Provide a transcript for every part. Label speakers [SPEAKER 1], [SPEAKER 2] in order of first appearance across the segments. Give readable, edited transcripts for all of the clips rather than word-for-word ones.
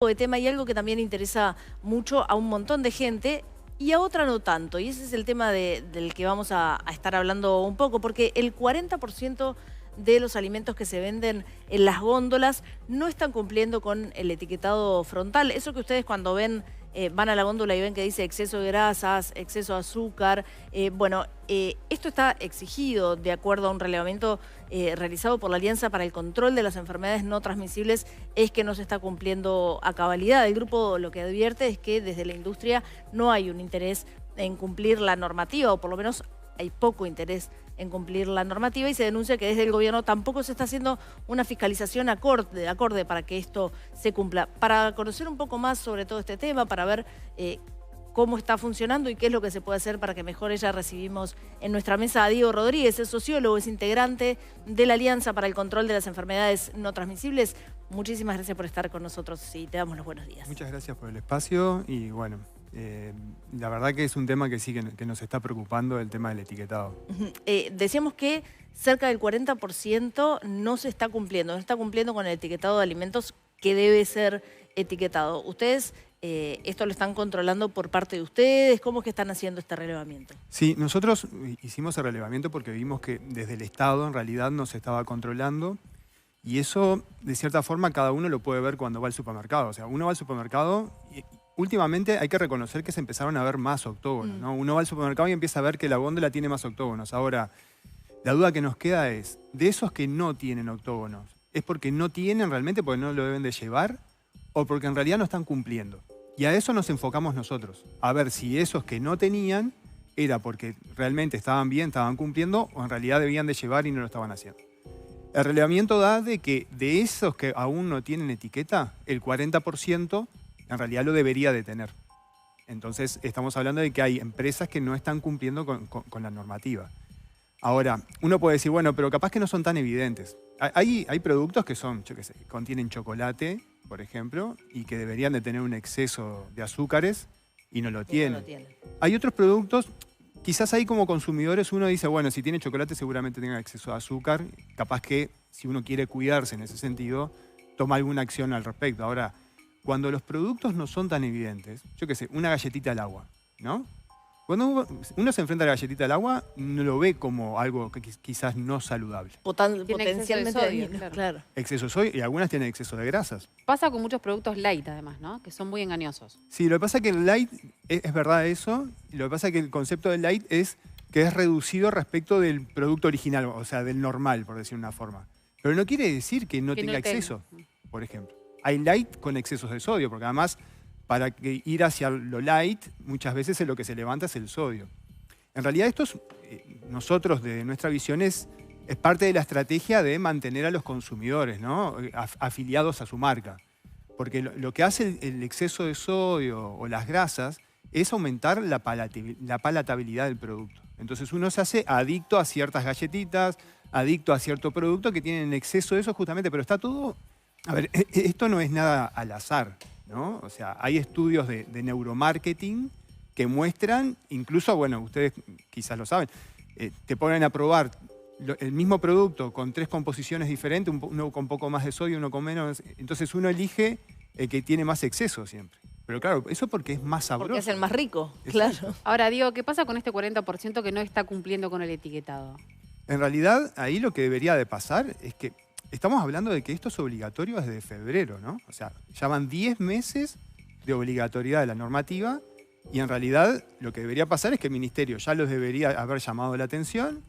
[SPEAKER 1] de tema y algo que también interesa mucho a un montón de gente y a otra no tanto. Y ese es el tema del que vamos a estar hablando un poco, porque el 40% de los alimentos que se venden en las góndolas no están cumpliendo con el etiquetado frontal. Eso que ustedes cuando ven, van a la góndola y ven que dice exceso de grasas, exceso de azúcar. Esto está exigido de acuerdo a un relevamiento realizado por la Alianza para el Control de las Enfermedades No Transmisibles, es que no se está cumpliendo a cabalidad. El grupo lo que advierte es que desde la industria no hay un interés en cumplir la normativa, o por lo menos hay poco interés en cumplir la normativa, y se denuncia que desde el gobierno tampoco se está haciendo una fiscalización acorde para que esto se cumpla. Para conocer un poco más sobre todo este tema, para ver cómo está funcionando y qué es lo que se puede hacer para que mejore, ya recibimos en nuestra mesa a Diego Rodríguez, es sociólogo, es integrante de la Alianza para el Control de las Enfermedades No Transmisibles. Muchísimas gracias por estar con nosotros y te damos los buenos días.
[SPEAKER 2] Muchas gracias por el espacio y bueno, la verdad que es un tema que sí que nos está preocupando, el tema del etiquetado.
[SPEAKER 1] Decíamos que cerca del 40% no se está cumpliendo, no está cumpliendo con el etiquetado de alimentos que debe ser etiquetado. ¿Ustedes esto lo están controlando por parte de ustedes? ¿Cómo es que están haciendo este relevamiento?
[SPEAKER 2] Sí, nosotros hicimos el relevamiento porque vimos que desde el Estado en realidad no se estaba controlando, y eso de cierta forma cada uno lo puede ver cuando va al supermercado. O sea, uno va al supermercado y últimamente hay que reconocer que se empezaron a ver más octógonos, ¿no? Uno va al supermercado y empieza a ver que la góndola tiene más octógonos. Ahora, la duda que nos queda es, de esos que no tienen octógonos, ¿es porque no tienen realmente, porque no lo deben de llevar, o porque en realidad no están cumpliendo? Y a eso nos enfocamos nosotros, a ver si esos que no tenían era porque realmente estaban bien, estaban cumpliendo, o en realidad debían de llevar y no lo estaban haciendo. El relevamiento da de que de esos que aún no tienen etiqueta, el 40% en realidad lo debería de tener. Entonces estamos hablando de que hay empresas que no están cumpliendo con la normativa. Ahora, uno puede decir, bueno, pero capaz que no son tan evidentes. Hay productos que son, yo qué sé, contienen chocolate, por ejemplo, y que deberían de tener un exceso de azúcares y no lo tienen. Hay otros productos, quizás ahí como consumidores uno dice, bueno, si tiene chocolate seguramente tenga exceso de azúcar. Capaz que si uno quiere cuidarse en ese sentido, toma alguna acción al respecto. Ahora, cuando los productos no son tan evidentes, yo qué sé, una galletita al agua, ¿no? Cuando uno se enfrenta a la galletita al agua, no lo ve como algo que quizás no saludable.
[SPEAKER 1] Potencialmente
[SPEAKER 3] sodio,
[SPEAKER 1] claro.
[SPEAKER 2] Exceso de sodio, y algunas tienen exceso de grasas.
[SPEAKER 3] Pasa con muchos productos light además, ¿no? Que son muy engañosos.
[SPEAKER 2] Sí, lo que pasa es que el light, es verdad eso, y lo que pasa es que el concepto del light es que es reducido respecto del producto original, o sea, del normal, por decir una forma. Pero no quiere decir que no tenga exceso, por ejemplo. Hay light con excesos de sodio, porque además para ir hacia lo light, muchas veces lo que se levanta es el sodio. En realidad esto es, nosotros de nuestra visión es parte de la estrategia de mantener a los consumidores, ¿no? Afiliados a su marca. Porque lo que hace el exceso de sodio o las grasas es aumentar la palatabilidad del producto. Entonces uno se hace adicto a ciertas galletitas, adicto a cierto producto que tienen exceso de eso justamente, pero está todo... A ver, esto no es nada al azar, ¿no? O sea, hay estudios de neuromarketing que muestran, incluso, bueno, ustedes quizás lo saben, te ponen a probar el mismo producto con 3 composiciones diferentes, uno con poco más de sodio, uno con menos, entonces uno elige el que tiene más exceso siempre. Pero claro, eso porque es más sabroso.
[SPEAKER 1] Porque es el más rico,
[SPEAKER 2] Exacto.
[SPEAKER 1] claro.
[SPEAKER 3] Ahora, Diego, ¿qué pasa con este 40% que no está cumpliendo con el etiquetado?
[SPEAKER 2] En realidad, ahí lo que debería de pasar es que estamos hablando de que esto es obligatorio desde febrero, ¿no? O sea, ya van 10 meses de obligatoriedad de la normativa, y en realidad lo que debería pasar es que el ministerio ya los debería haber llamado la atención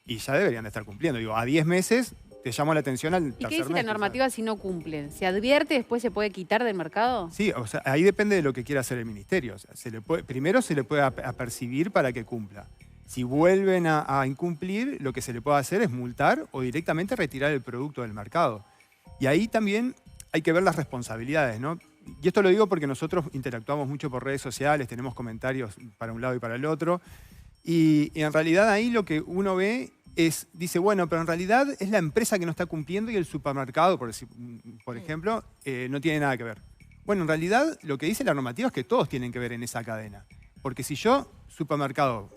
[SPEAKER 2] y ya deberían de estar cumpliendo. Digo, a 10 meses te llamo la atención al tercer mes.
[SPEAKER 3] ¿Y qué dice la normativa si no cumplen? ¿Se advierte, después se puede quitar del mercado?
[SPEAKER 2] Sí, o sea, ahí depende de lo que quiera hacer el ministerio. O sea, primero se le puede apercibir para que cumpla. Si vuelven a incumplir, lo que se le puede hacer es multar o directamente retirar el producto del mercado. Y ahí también hay que ver las responsabilidades, ¿no? Y esto lo digo porque nosotros interactuamos mucho por redes sociales, tenemos comentarios para un lado y para el otro. Y en realidad ahí lo que uno ve es, dice, bueno, pero en realidad es la empresa que no está cumpliendo y el supermercado, por ejemplo, no tiene nada que ver. Bueno, en realidad lo que dice la normativa es que todos tienen que ver en esa cadena. Porque si yo, supermercado,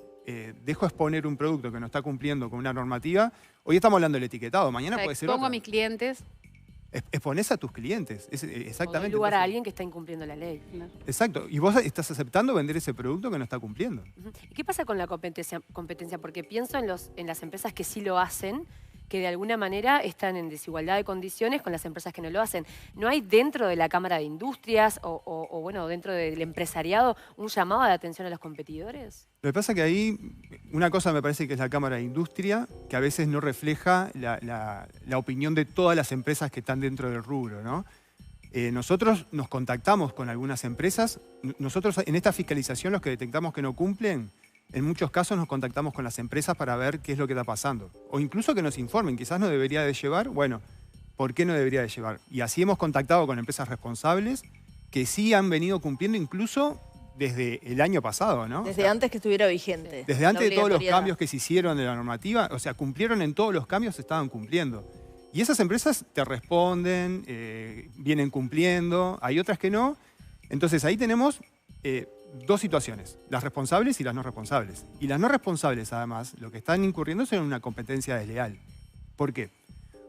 [SPEAKER 2] dejo exponer un producto que no está cumpliendo con una normativa, hoy estamos hablando del etiquetado, mañana puede ser
[SPEAKER 3] Pongo
[SPEAKER 2] otra.
[SPEAKER 3] a mis clientes
[SPEAKER 2] Exponés a tus clientes.
[SPEAKER 4] O doy
[SPEAKER 2] Exactamente.
[SPEAKER 4] lugar a
[SPEAKER 2] Entonces,
[SPEAKER 4] alguien que está incumpliendo la ley.
[SPEAKER 2] exacto. Y vos estás aceptando vender ese producto que no está cumpliendo.
[SPEAKER 4] Ujú. ¿Y qué pasa con la competencia? Porque pienso en las empresas que sí lo hacen, que de alguna manera están en desigualdad de condiciones con las empresas que no lo hacen. ¿No hay dentro de la Cámara de Industrias o bueno, dentro del empresariado un llamado de atención a los competidores?
[SPEAKER 2] Lo que pasa es que ahí una cosa me parece que es la Cámara de Industria, que a veces no refleja la opinión de todas las empresas que están dentro del rubro, ¿no? Nosotros nos contactamos con algunas empresas. Nosotros en esta fiscalización, los que detectamos que no cumplen, en muchos casos nos contactamos con las empresas para ver qué es lo que está pasando. O incluso que nos informen, quizás no debería de llevar, bueno, ¿por qué no debería de llevar? Y así hemos contactado con empresas responsables que sí han venido cumpliendo incluso desde el año pasado, ¿no?
[SPEAKER 1] Desde antes que estuviera vigente.
[SPEAKER 2] Desde antes de todos los
[SPEAKER 1] obligatoriedad.
[SPEAKER 2] cambios que se hicieron de la normativa, o sea, cumplieron en todos los cambios, estaban cumpliendo. Y esas empresas te responden, vienen cumpliendo, hay otras que no. Entonces ahí tenemos dos situaciones, las responsables y las no responsables. Y las no responsables, además, lo que están incurriendo es en una competencia desleal. ¿Por qué?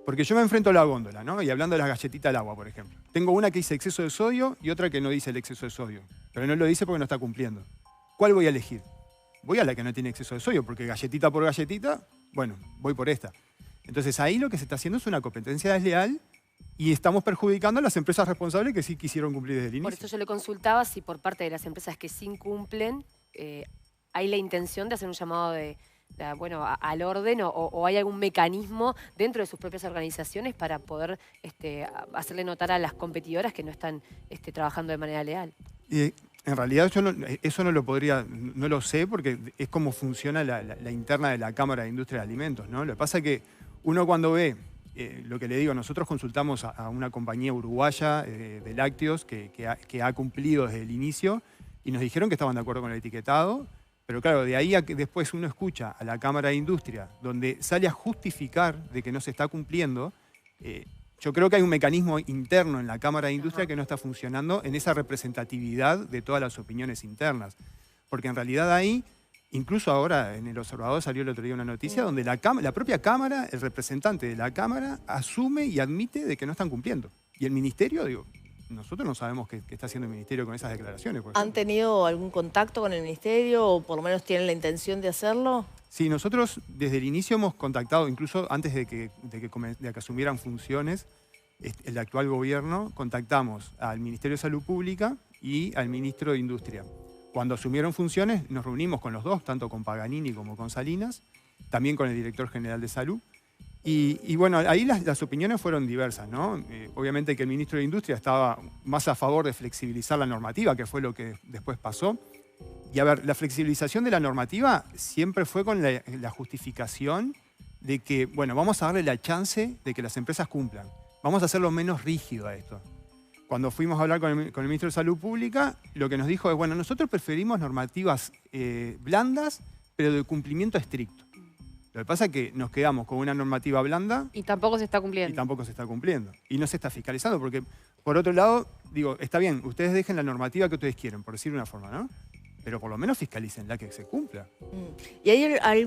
[SPEAKER 2] Porque yo me enfrento a la góndola, ¿no? Y hablando de las galletitas al agua, por ejemplo. Tengo una que dice exceso de sodio y otra que no dice el exceso de sodio. Pero no lo dice porque no está cumpliendo. ¿Cuál voy a elegir? Voy a la que no tiene exceso de sodio, porque galletita por galletita, bueno, voy por esta. Entonces ahí lo que se está haciendo es una competencia desleal y estamos perjudicando a las empresas responsables que sí quisieron cumplir desde el inicio.
[SPEAKER 4] Por eso yo le consultaba si por parte de las empresas que sí incumplen hay la intención de hacer un llamado bueno, al orden o hay algún mecanismo dentro de sus propias organizaciones para poder hacerle notar a las competidoras que no están trabajando de manera leal.
[SPEAKER 2] En realidad yo eso no lo sé porque es como funciona la interna de la Cámara de Industria de Alimentos, ¿no? Lo que pasa es que uno cuando ve, lo que le digo, nosotros consultamos a una compañía uruguaya de lácteos que ha cumplido desde el inicio y nos dijeron que estaban de acuerdo con el etiquetado, pero claro, de ahí a que después uno escucha a la Cámara de Industria donde sale a justificar de que no se está cumpliendo, yo creo que hay un mecanismo interno en la Cámara de Industria que no está funcionando en esa representatividad de todas las opiniones internas. Porque en realidad ahí, incluso ahora en El Observador salió el otro día una noticia donde la propia Cámara, el representante de la Cámara, asume y admite de que no están cumpliendo. Y el Ministerio, digo, nosotros no sabemos qué está haciendo el Ministerio con esas declaraciones. Por
[SPEAKER 1] ¿Han
[SPEAKER 2] ejemplo.
[SPEAKER 1] tenido algún contacto con el Ministerio o por lo menos tienen la intención de hacerlo?
[SPEAKER 2] Sí, nosotros desde el inicio hemos contactado, incluso antes de que asumieran funciones, el actual gobierno, contactamos al Ministerio de Salud Pública y al Ministro de Industria. Cuando asumieron funciones nos reunimos con los dos, tanto con Paganini como con Salinas, también con el Director General de Salud. Y bueno, ahí las opiniones fueron diversas, ¿no? Obviamente que el Ministro de Industria estaba más a favor de flexibilizar la normativa, que fue lo que después pasó. Y a ver, la flexibilización de la normativa siempre fue con la justificación de que, bueno, vamos a darle la chance de que las empresas cumplan. Vamos a hacerlo menos rígido a esto. Cuando fuimos a hablar con el Ministro de Salud Pública, lo que nos dijo es, bueno, nosotros preferimos normativas blandas, pero de cumplimiento estricto. Lo que pasa es que nos quedamos con una normativa blanda
[SPEAKER 3] Y tampoco se está cumpliendo.
[SPEAKER 2] y tampoco se está cumpliendo. Y no se está fiscalizando, porque, por otro lado, digo, está bien, ustedes dejen la normativa que ustedes quieren, por decir una forma, ¿no? Pero por lo menos fiscalicen la que se cumpla.
[SPEAKER 1] ¿Y hay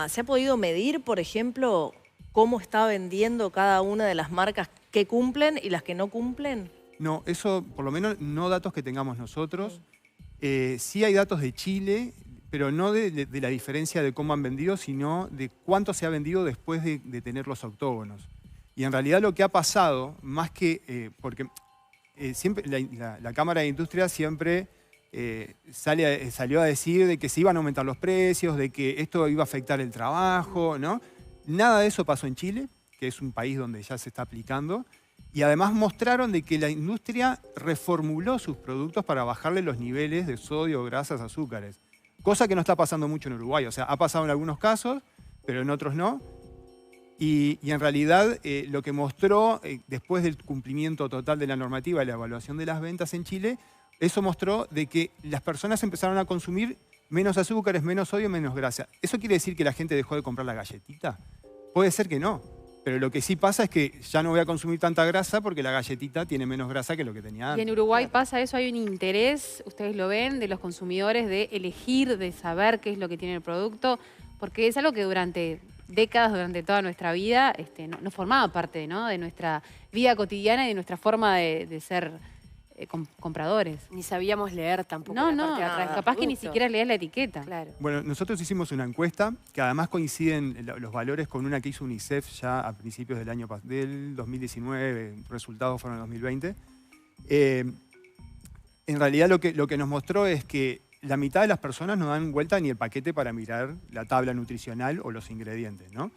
[SPEAKER 1] se ha podido medir, por ejemplo, cómo está vendiendo cada una de las marcas que cumplen y las que no cumplen?
[SPEAKER 2] No, eso por lo menos no datos que tengamos nosotros. Sí hay datos de Chile, pero no de la diferencia de cómo han vendido, sino de cuánto se ha vendido después de tener los octógonos. Y en realidad lo que ha pasado, más que... porque siempre la Cámara de Industria siempre... salió a decir de que se iban a aumentar los precios, de que esto iba a afectar el trabajo, ¿no? Nada de eso pasó en Chile, que es un país donde ya se está aplicando, y además mostraron de que la industria reformuló sus productos para bajarle los niveles de sodio, grasas, azúcares, cosa que no está pasando mucho en Uruguay. O sea, ha pasado en algunos casos, pero en otros no. Y en realidad lo que mostró, después del cumplimiento total de la normativa y la evaluación de las ventas en Chile, eso mostró de que las personas empezaron a consumir menos azúcares, menos sodio, menos grasa. ¿Eso quiere decir que la gente dejó de comprar la galletita? Puede ser que no, pero lo que sí pasa es que ya no voy a consumir tanta grasa porque la galletita tiene menos grasa que lo que tenía
[SPEAKER 3] Y
[SPEAKER 2] antes.
[SPEAKER 3] en Uruguay pasa eso, hay un interés, ustedes lo ven, de los consumidores de elegir, de saber qué es lo que tiene el producto, porque es algo que durante décadas, durante toda nuestra vida, no formaba parte, ¿no?, de nuestra vida cotidiana y de nuestra forma de ser compradores.
[SPEAKER 4] Ni sabíamos leer tampoco
[SPEAKER 3] No,
[SPEAKER 4] la parte de atrás del
[SPEAKER 3] capaz que ni
[SPEAKER 4] producto.
[SPEAKER 3] siquiera leías la etiqueta.
[SPEAKER 4] Claro.
[SPEAKER 2] Bueno, nosotros hicimos una encuesta que además coinciden los valores con una que hizo UNICEF ya a principios del 2019, resultados fueron en 2020. En realidad lo que nos mostró es que la mitad de las personas no dan vuelta ni el paquete para mirar la tabla nutricional o los ingredientes, ¿no?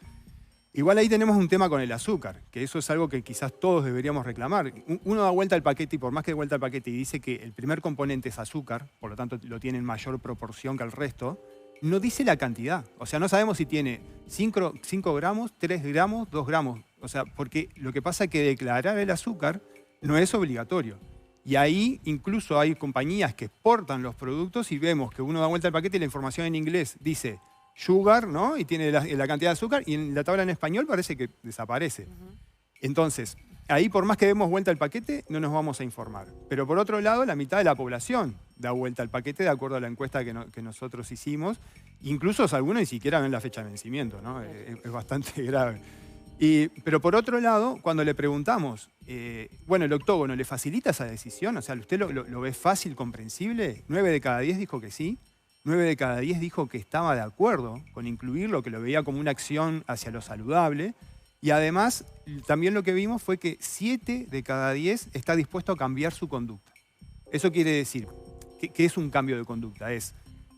[SPEAKER 2] Igual ahí tenemos un tema con el azúcar, que eso es algo que quizás todos deberíamos reclamar. Uno da vuelta al paquete y por más que dé vuelta al paquete y dice que el primer componente es azúcar, por lo tanto lo tiene en mayor proporción que el resto, no dice la cantidad. O sea, no sabemos si tiene 5 gramos, 3 gramos, 2 gramos. O sea, porque lo que pasa es que declarar el azúcar no es obligatorio. Y ahí incluso hay compañías que exportan los productos y vemos que uno da vuelta al paquete y la información en inglés dice sugar, ¿no? Y tiene la cantidad de azúcar, y en la tabla en español parece que desaparece. Entonces, ahí por más que demos vuelta al paquete, no nos vamos a informar. Pero por otro lado, la mitad de la población da vuelta al paquete de acuerdo a la encuesta que nosotros hicimos. Incluso algunos ni siquiera ven la fecha de vencimiento, ¿no? Es bastante grave. Pero por otro lado, cuando le preguntamos, bueno, el octógono, ¿le facilita esa decisión? O sea, ¿usted lo ve fácil, comprensible? 9 de cada 10 dijo que sí. 9 de cada 10 dijo que estaba de acuerdo con incluirlo, que lo veía como una acción hacia lo saludable. Y además, también lo que vimos fue que 7 de cada 10 está dispuesto a cambiar su conducta. Eso quiere decir, ¿qué es un cambio de conducta?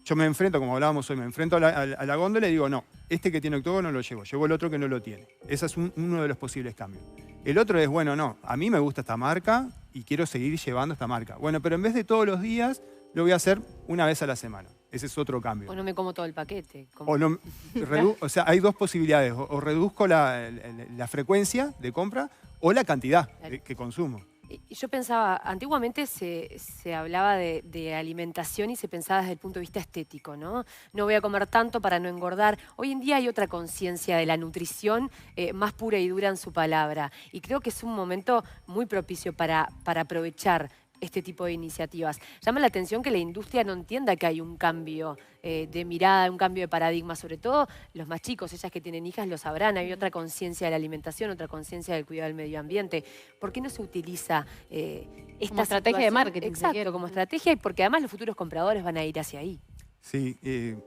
[SPEAKER 2] Yo me enfrento, como hablábamos hoy, me enfrento a la góndola y digo, no, este que tiene octógono lo llevo el otro que no lo tiene. Ese es uno de los posibles cambios. El otro es, bueno, no, a mí me gusta esta marca y quiero seguir llevando esta marca. Bueno, pero en vez de todos los días, lo voy a hacer una vez a la semana. Ese es otro cambio.
[SPEAKER 4] O no me como todo el paquete.
[SPEAKER 2] O sea, hay dos posibilidades. O reduzco la frecuencia de compra o la cantidad que consumo.
[SPEAKER 4] Y yo pensaba, antiguamente se hablaba de alimentación y se pensaba desde el punto de vista estético, ¿no? No voy a comer tanto para no engordar. Hoy en día hay otra conciencia de la nutrición más pura y dura en su palabra. Y creo que es un momento muy propicio para aprovechar este tipo de iniciativas. Llama la atención que la industria no entienda que hay un cambio de mirada, un cambio de paradigma, sobre todo los más chicos, ellas que tienen hijas lo sabrán, hay otra conciencia de la alimentación, otra conciencia del cuidado del medio ambiente. ¿Por qué no se utiliza esta
[SPEAKER 3] como estrategia de marketing?
[SPEAKER 4] Exacto, como estrategia, y porque además los futuros compradores van a ir hacia ahí.
[SPEAKER 2] Sí,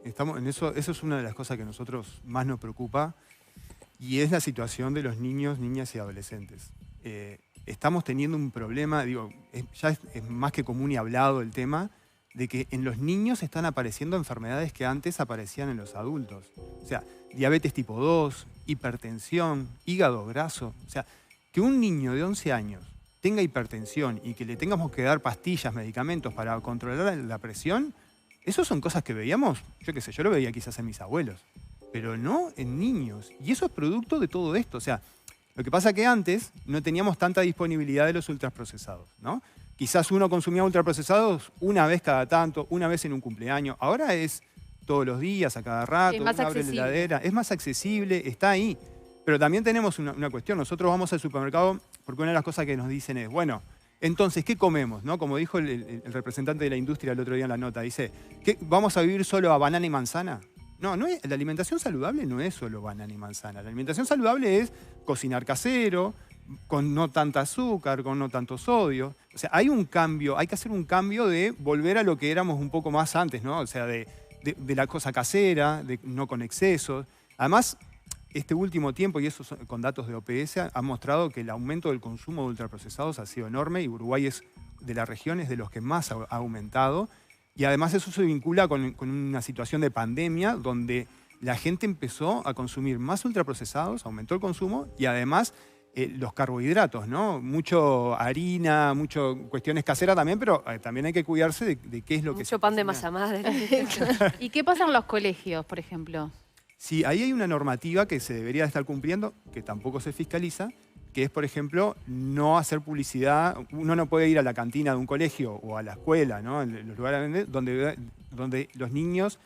[SPEAKER 2] estamos en eso es una de las cosas que a nosotros más nos preocupa, y es la situación de los niños, niñas y adolescentes. Estamos teniendo un problema, ya es más que común y hablado el tema, de que en los niños están apareciendo enfermedades que antes aparecían en los adultos. O sea, diabetes tipo 2, hipertensión, hígado graso. O sea, que un niño de 11 años tenga hipertensión y que le tengamos que dar pastillas, medicamentos para controlar la presión, eso son cosas que veíamos, yo qué sé, yo lo veía quizás en mis abuelos, pero no en niños. Y eso es producto de todo esto. O sea, lo que pasa es que antes no teníamos tanta disponibilidad de los ultraprocesados, ¿no? Quizás uno consumía ultraprocesados una vez cada tanto, una vez en un cumpleaños. Ahora es todos los días, a cada rato,
[SPEAKER 3] es más
[SPEAKER 2] uno abre la heladera. Es más accesible, está ahí. Pero también tenemos una cuestión. Nosotros vamos al supermercado porque una de las cosas que nos dicen es, bueno, entonces, ¿qué comemos? ¿No? Como dijo el representante de la industria el otro día en la nota, dice, ¿vamos a vivir solo a banana y manzana? No, la alimentación saludable no es solo banana y manzana. La alimentación saludable es cocinar casero, con no tanta azúcar, con no tanto sodio. O sea, hay un cambio, hay que hacer un cambio de volver a lo que éramos un poco más antes, ¿no? O sea, de la cosa casera, no con excesos. Además, este último tiempo, y eso con datos de OPS, ha mostrado que el aumento del consumo de ultraprocesados ha sido enorme y Uruguay es de las regiones de los que más ha aumentado. Y además eso se vincula con una situación de pandemia donde la gente empezó a consumir más ultraprocesados, aumentó el consumo y además los carbohidratos, ¿no? Mucho harina, mucho cuestiones caseras también, pero también hay que cuidarse de qué es lo que se
[SPEAKER 4] Mucho pan de
[SPEAKER 2] cocina.
[SPEAKER 4] masa madre.
[SPEAKER 3] ¿Y qué pasa en los colegios, por ejemplo?
[SPEAKER 2] Sí, ahí hay una normativa que se debería estar cumpliendo, que tampoco se fiscaliza, que es, por ejemplo, no hacer publicidad. Uno no puede ir a la cantina de un colegio o a la escuela, ¿no? En los lugares donde los niños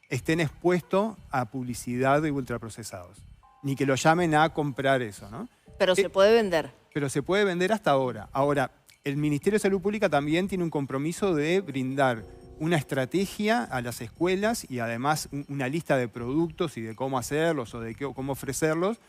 [SPEAKER 2] estén expuestos a publicidad de ultraprocesados, ni que lo llamen a comprar eso, ¿no?
[SPEAKER 1] Pero se puede vender.
[SPEAKER 2] Pero se puede vender hasta ahora. Ahora, el Ministerio de Salud Pública también tiene un compromiso de brindar una estrategia a las escuelas y además una lista de productos y de cómo hacerlos o de cómo ofrecerlos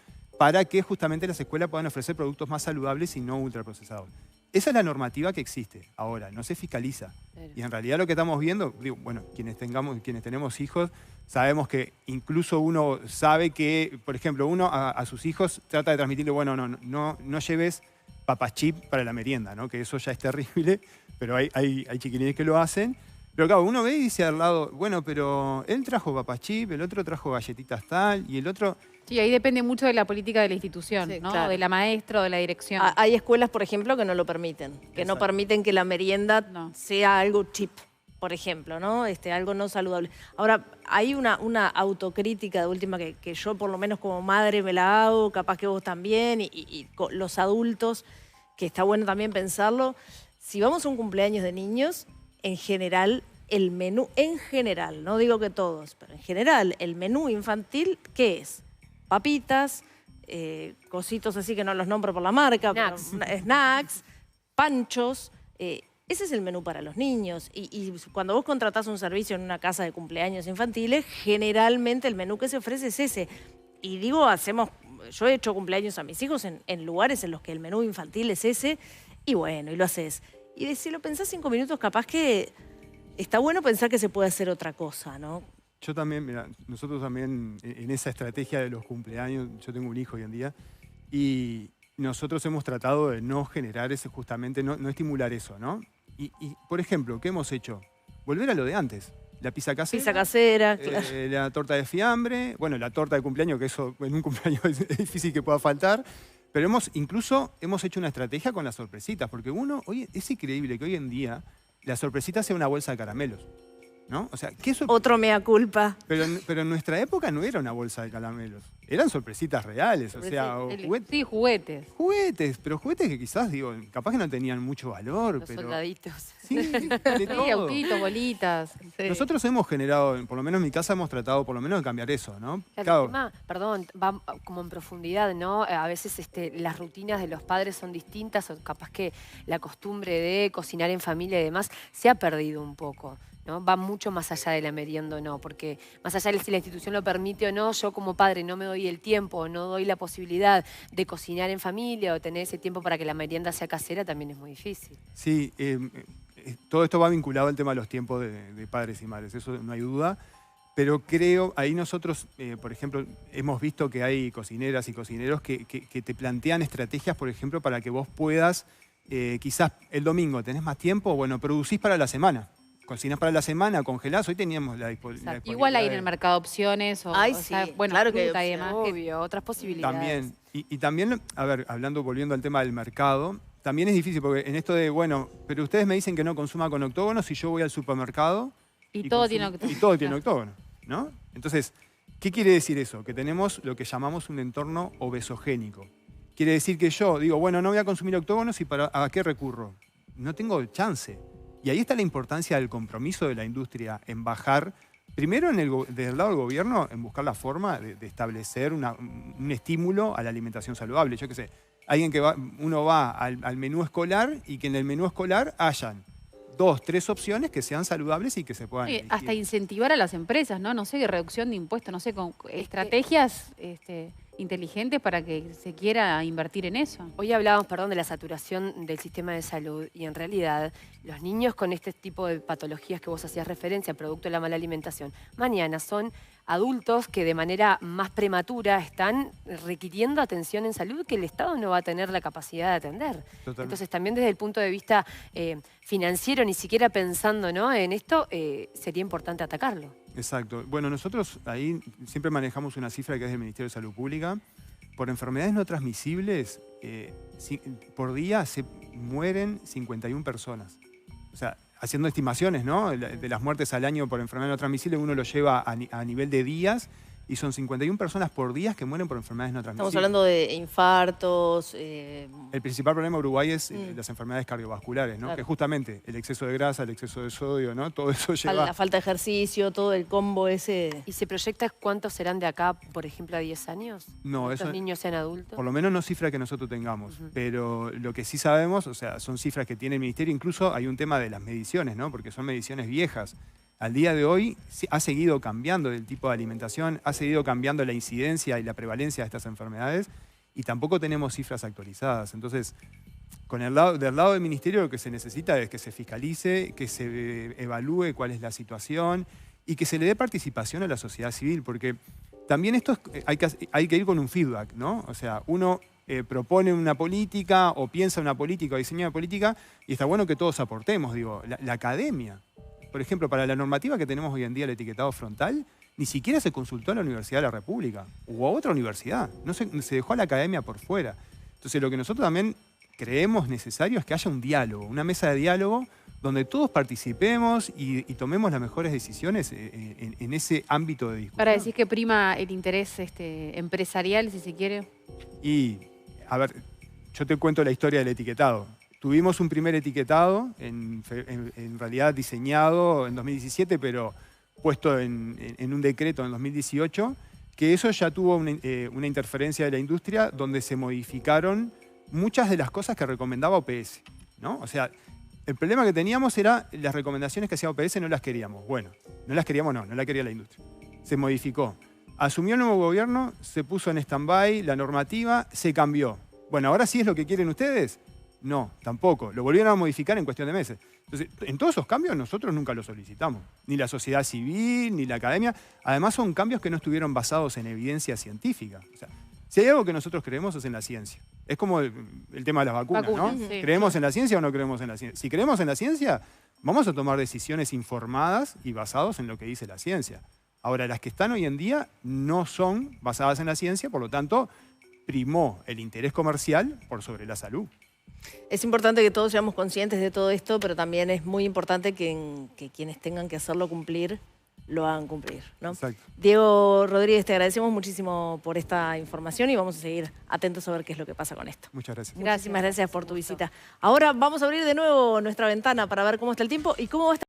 [SPEAKER 2] para que justamente las escuelas puedan ofrecer productos más saludables y no ultraprocesados. Esa es la normativa que existe ahora, no se fiscaliza. Y en realidad lo que estamos viendo, digo, bueno, quienes tenemos hijos, sabemos que incluso uno sabe que, por ejemplo, uno a sus hijos trata de transmitirle, bueno, no lleves papas chip para la merienda, ¿no? Que eso ya es terrible, pero hay chiquilines que lo hacen. Pero claro, uno ve y dice al lado, bueno, pero él trajo papas chip, el otro trajo galletitas tal, y el otro...
[SPEAKER 3] Sí, ahí depende mucho de la política de la institución,
[SPEAKER 1] Sí,
[SPEAKER 3] ¿no?
[SPEAKER 1] claro.
[SPEAKER 3] De la maestra o de la dirección.
[SPEAKER 1] Hay escuelas, por ejemplo, que no lo permiten, que no
[SPEAKER 2] Exacto.
[SPEAKER 1] permiten que la merienda
[SPEAKER 3] No.
[SPEAKER 1] sea algo chip, por ejemplo, ¿no? Algo no saludable. Ahora, hay una autocrítica de última que yo por lo menos como madre me la hago, capaz que vos también, y los adultos, que está bueno también pensarlo. Si vamos a un cumpleaños de niños, en general, el menú, no digo que todos, pero en general, el menú infantil, ¿qué es? Papitas, cositos así que no los nombro por la marca,
[SPEAKER 4] Snacks.
[SPEAKER 1] pero snacks, panchos. Ese es el menú para los niños. Y cuando vos contratás un servicio en una casa de cumpleaños infantiles, generalmente el menú que se ofrece es ese. Y digo, yo he hecho cumpleaños a mis hijos en lugares en los que el menú infantil es ese, y bueno, y lo haces. Y si lo pensás 5 minutos, capaz que está bueno pensar que se puede hacer otra cosa, ¿no?
[SPEAKER 2] Yo también, mira, nosotros también en esa estrategia de los cumpleaños, yo tengo un hijo hoy en día, y nosotros hemos tratado de no generar ese, justamente, no estimular eso, ¿no? Y, por ejemplo, ¿qué hemos hecho? Volver a lo de antes. La pizza casera.
[SPEAKER 1] Pizza casera, claro.
[SPEAKER 2] La torta de fiambre, bueno, la torta de cumpleaños, que eso en un cumpleaños es difícil que pueda faltar, pero incluso hemos hecho una estrategia con las sorpresitas, porque es increíble que hoy en día la sorpresita sea una bolsa de caramelos, ¿no? O sea,
[SPEAKER 1] Otro mea culpa.
[SPEAKER 2] pero en nuestra época no era una bolsa de caramelos, eran sorpresitas reales, o sea,
[SPEAKER 3] Sí, juguetes.
[SPEAKER 2] pero juguetes que quizás, digo, capaz que no tenían mucho valor,
[SPEAKER 4] Los
[SPEAKER 2] pero...
[SPEAKER 4] soldaditos.
[SPEAKER 2] Sí, de
[SPEAKER 3] Sí,
[SPEAKER 2] todo.
[SPEAKER 3] autitos, bolitas. Sí.
[SPEAKER 2] Nosotros hemos generado, por lo menos en mi casa hemos tratado por lo menos de cambiar eso, ¿no?
[SPEAKER 4] Claro, el tema, perdón, va como en profundidad, ¿no? A veces las rutinas de los padres son distintas o capaz que la costumbre de cocinar en familia y demás se ha perdido un poco, ¿no? Va mucho más allá de la merienda o no, porque más allá de si la institución lo permite o no, yo como padre no me doy el tiempo o no doy la posibilidad de cocinar en familia o tener ese tiempo para que la merienda sea casera, también es muy difícil.
[SPEAKER 2] Sí, todo esto va vinculado al tema de los tiempos de padres y madres, eso no hay duda. Pero creo, ahí nosotros, por ejemplo, hemos visto que hay cocineras y cocineros que te plantean estrategias, por ejemplo, para que vos puedas, quizás el domingo tenés más tiempo, bueno, producís para la semana. Cocinás para la semana, congelás, hoy teníamos la disponibilidad.
[SPEAKER 3] Igual hay en el mercado opciones o,
[SPEAKER 1] Ay,
[SPEAKER 3] o sea,
[SPEAKER 1] sí,
[SPEAKER 3] bueno,
[SPEAKER 1] claro que hay
[SPEAKER 3] fruta y
[SPEAKER 1] opciones.
[SPEAKER 3] demás.
[SPEAKER 4] Obvio, otras posibilidades.
[SPEAKER 2] También, y también, a ver, volviendo al tema del mercado, también es difícil porque en esto de, bueno, pero ustedes me dicen que no consuma con octógonos y yo voy al supermercado
[SPEAKER 3] Y todo tiene octógono.
[SPEAKER 2] Y todo tiene octógono, ¿no? Entonces, ¿qué quiere decir eso? Que tenemos lo que llamamos un entorno obesogénico. Quiere decir que yo digo, bueno, no voy a consumir octógonos y ¿a qué recurro? No tengo chance. Y ahí está la importancia del compromiso de la industria en bajar, primero desde el lado del gobierno, en buscar la forma de establecer un estímulo a la alimentación saludable. Yo qué sé, uno va al menú escolar y que en el menú escolar hayan 2, 3 opciones que sean saludables y que se puedan elegir.
[SPEAKER 3] Hasta incentivar a las empresas, ¿no? No sé, reducción de impuestos, no sé, con estrategias inteligentes para que se quiera invertir en eso.
[SPEAKER 4] Hoy hablábamos, perdón, de la saturación del sistema de salud y en realidad los niños con este tipo de patologías que vos hacías referencia, producto de la mala alimentación, mañana son adultos que de manera más prematura están requiriendo atención en salud que el Estado no va a tener la capacidad de atender.
[SPEAKER 2] Totalmente.
[SPEAKER 4] Entonces también desde el punto de vista financiero, ni siquiera pensando, ¿no?, en esto, sería importante atacarlo.
[SPEAKER 2] Exacto. Bueno, nosotros ahí siempre manejamos una cifra que es del Ministerio de Salud Pública. Por enfermedades no transmisibles, por día se mueren 51 personas. O sea, haciendo estimaciones, ¿no?, de las muertes al año por enfermedad no transmisible, uno lo lleva a nivel de días y son 51 personas por día que mueren por enfermedades no transmisibles.
[SPEAKER 1] Estamos hablando de infartos.
[SPEAKER 2] El principal problema de Uruguay es las enfermedades cardiovasculares, ¿no?
[SPEAKER 1] Claro.
[SPEAKER 2] Que justamente el exceso de grasa, el exceso de sodio, ¿no? Todo eso lleva...
[SPEAKER 1] La falta de ejercicio, todo el combo ese.
[SPEAKER 4] ¿Y se proyecta cuántos serán de acá, por ejemplo, a 10 años?
[SPEAKER 2] No,
[SPEAKER 4] ¿Cuántos
[SPEAKER 2] eso...
[SPEAKER 4] niños sean adultos?
[SPEAKER 2] Por lo menos no cifra que nosotros tengamos, pero lo que sí sabemos, o sea, son cifras que tiene el Ministerio, incluso hay un tema de las mediciones, ¿no? Porque son mediciones viejas. Al día de hoy ha seguido cambiando el tipo de alimentación, ha seguido cambiando la incidencia y la prevalencia de estas enfermedades y tampoco tenemos cifras actualizadas. Entonces, del lado del Ministerio lo que se necesita es que se fiscalice, que se evalúe cuál es la situación y que se le dé participación a la sociedad civil, porque también esto hay que ir con un feedback, ¿no? O sea, uno propone una política o piensa una política o diseña una política y está bueno que todos aportemos, digo, la academia. Por ejemplo, para la normativa que tenemos hoy en día, el etiquetado frontal, ni siquiera se consultó a la Universidad de la República o a otra universidad. No se dejó a la academia por fuera. Entonces, lo que nosotros también creemos necesario es que haya un diálogo, una mesa de diálogo donde todos participemos y tomemos las mejores decisiones en ese ámbito de discusión.
[SPEAKER 3] Para decir que prima el interés empresarial, si se quiere.
[SPEAKER 2] Y, a ver, yo te cuento la historia del etiquetado. Tuvimos un primer etiquetado, en realidad diseñado en 2017, pero puesto en un decreto en 2018, que eso ya tuvo una interferencia de la industria donde se modificaron muchas de las cosas que recomendaba OPS, ¿no? O sea, el problema que teníamos era las recomendaciones que hacía OPS no las queríamos. Bueno, no las queríamos, no la quería la industria. Se modificó. Asumió el nuevo gobierno, se puso en stand-by la normativa, se cambió. Bueno, ¿ahora sí es lo que quieren ustedes? No, tampoco. Lo volvieron a modificar en cuestión de meses. Entonces, en todos esos cambios nosotros nunca los solicitamos. Ni la sociedad civil, ni la academia. Además son cambios que no estuvieron basados en evidencia científica. O sea, si hay algo que nosotros creemos es en la ciencia. Es como el tema de las vacunas, ¿no?
[SPEAKER 3] Sí.
[SPEAKER 2] ¿Creemos en la ciencia o no creemos en la ciencia? Si creemos en la ciencia, vamos a tomar decisiones informadas y basadas en lo que dice la ciencia. Ahora, las que están hoy en día no son basadas en la ciencia, por lo tanto, primó el interés comercial por sobre la salud.
[SPEAKER 1] Es importante que todos seamos conscientes de todo esto, pero también es muy importante que quienes tengan que hacerlo cumplir, lo hagan cumplir, ¿no?
[SPEAKER 2] Exacto.
[SPEAKER 1] Diego Rodríguez, te agradecemos muchísimo por esta información y vamos a seguir atentos a ver qué es lo que pasa con esto.
[SPEAKER 2] Muchas gracias.
[SPEAKER 1] Muchísimas gracias por tu visita. Ahora vamos a abrir de nuevo nuestra ventana para ver cómo está el tiempo y cómo va a estar